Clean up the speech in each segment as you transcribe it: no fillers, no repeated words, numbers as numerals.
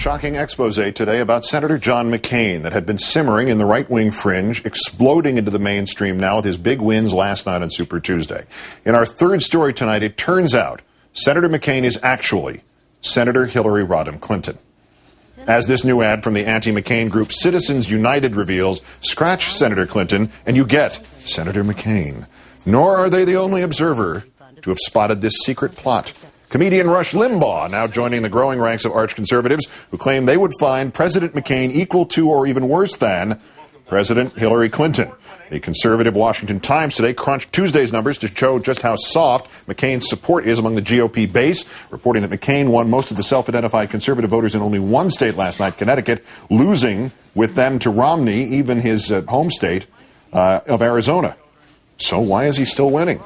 shocking expose today about Senator John McCain that had been simmering in the right-wing fringe, exploding into the mainstream now with his big wins last night on Super Tuesday. In our third story tonight, it turns out Senator McCain is actually Senator Hillary Rodham Clinton. As this new ad from the anti-McCain group Citizens United reveals, scratch Senator Clinton and you get Senator McCain. Nor are they the only observer to have spotted this secret plot. Comedian Rush Limbaugh now joining the growing ranks of arch-conservatives who claim they would find President McCain equal to or even worse than President Hillary Clinton. A conservative Washington Times today crunched Tuesday's numbers to show just how soft McCain's support is among the GOP base, reporting that McCain won most of the self-identified conservative voters in only one state last night, Connecticut, losing with them to Romney, even his home state of Arizona. So why is he still winning?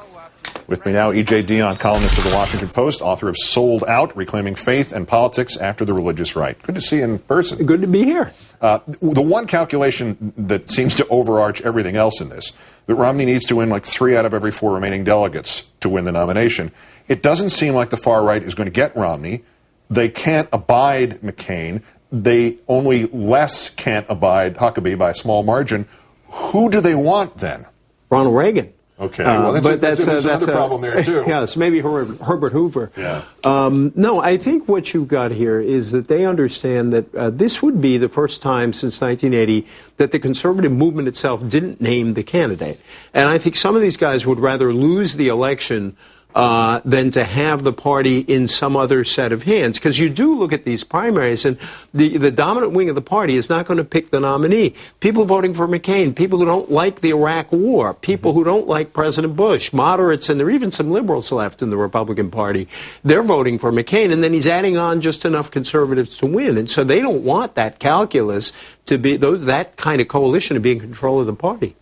With me now, E.J. Dionne, columnist of the Washington Post, author of Sold Out, Reclaiming Faith and Politics After the Religious Right. Good to see you in person. Good to be here. The one calculation that seems to overarch everything else in this, that Romney needs to win like 3 out of every 4 remaining delegates to win the nomination. It doesn't seem like the far right is going to get Romney. They can't abide McCain. They only less can't abide Huckabee by a small margin. Who do they want then? Ronald Reagan. Okay, well, that's another problem there, too. Yes, maybe Herbert Hoover. Yeah. No, I think what you've got here is that they understand that this would be the first time since 1980 that the conservative movement itself didn't name the candidate. And I think some of these guys would rather lose the election than to have the party in some other set of hands. Because you do look at these primaries, and the dominant wing of the party is not going to pick the nominee. People voting for McCain, people who don't like the Iraq War, people who don't like President Bush, moderates, and there are even some liberals left in the Republican Party. They're voting for McCain, and then he's adding on just enough conservatives to win. And so they don't want that calculus to be, that kind of coalition to be in control of the party.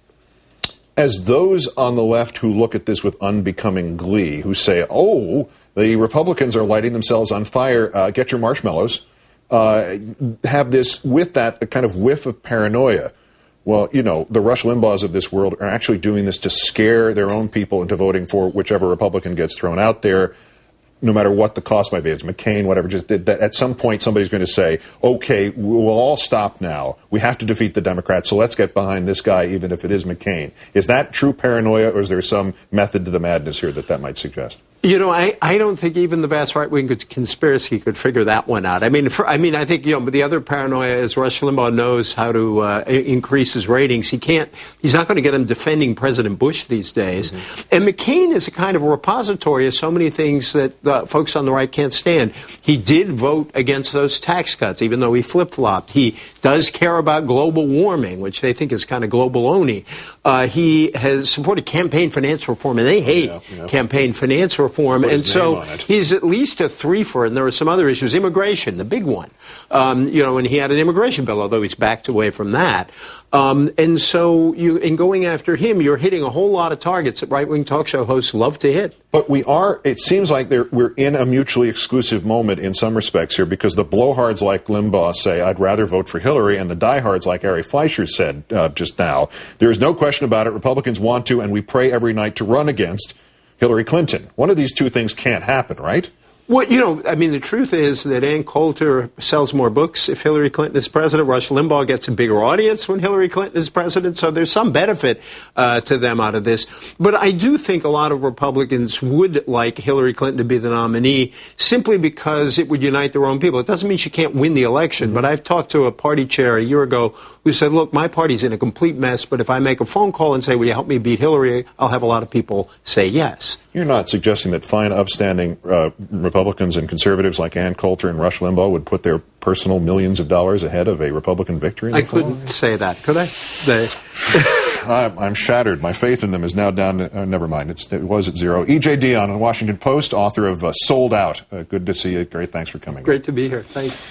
As those on the left who look at this with unbecoming glee, who say, oh, the Republicans are lighting themselves on fire, get your marshmallows, have this, with that, a kind of whiff of paranoia. Well, you know, the Rush Limbaughs of this world are actually doing this to scare their own people into voting for whichever Republican gets thrown out there, no matter what the cost might be. It's McCain, whatever. Just that at some point, somebody's going to say, okay, we'll all stop now. We have to defeat the Democrats, so let's get behind this guy, even if it is McCain. Is that true paranoia, or is there some method to the madness here that might suggest? You know, I don't think even the vast right-wing conspiracy could figure that one out. I mean, I think, you know, but the other paranoia is Rush Limbaugh knows how to increase his ratings. He's not going to get him defending President Bush these days. Mm-hmm. And McCain is a kind of a repository of so many things that folks on the right can't stand. He did vote against those tax cuts, even though he flip-flopped. He does care about global warming, which they think is kind of global-only. He has supported campaign finance reform, and they hate campaign finance reform. And so he's at least a threefer, and there are some other issues. Immigration, the big one. You know, and he had an immigration bill, although he's backed away from that. And so in going after him, you're hitting a whole lot of targets that right-wing talk show hosts love to hit. But it seems like we're in a mutually exclusive moment in some respects here, because the blowhards like Limbaugh say, I'd rather vote for Hillary, and the diehards like Ari Fleischer said just now, there's no question about it, Republicans want to, and we pray every night to run against Hillary Clinton. One of these two things can't happen, right? Well, you know, I mean, the truth is that Ann Coulter sells more books if Hillary Clinton is president. Rush Limbaugh gets a bigger audience when Hillary Clinton is president. So there's some benefit to them out of this. But I do think a lot of Republicans would like Hillary Clinton to be the nominee simply because it would unite their own people. It doesn't mean she can't win the election. But I've talked to a party chair a year ago who said, look, my party's in a complete mess. But if I make a phone call and say, will you help me beat Hillary, I'll have a lot of people say yes. You're not suggesting that fine, upstanding Republicans and conservatives like Ann Coulter and Rush Limbaugh would put their personal millions of dollars ahead of a Republican victory? I couldn't say that, could I? I'm shattered. My faith in them is now down to, never mind, it was at 0. E.J. Dionne, Washington Post, author of Sold Out. Good to see you. Great, thanks for coming. Great to be here. Thanks.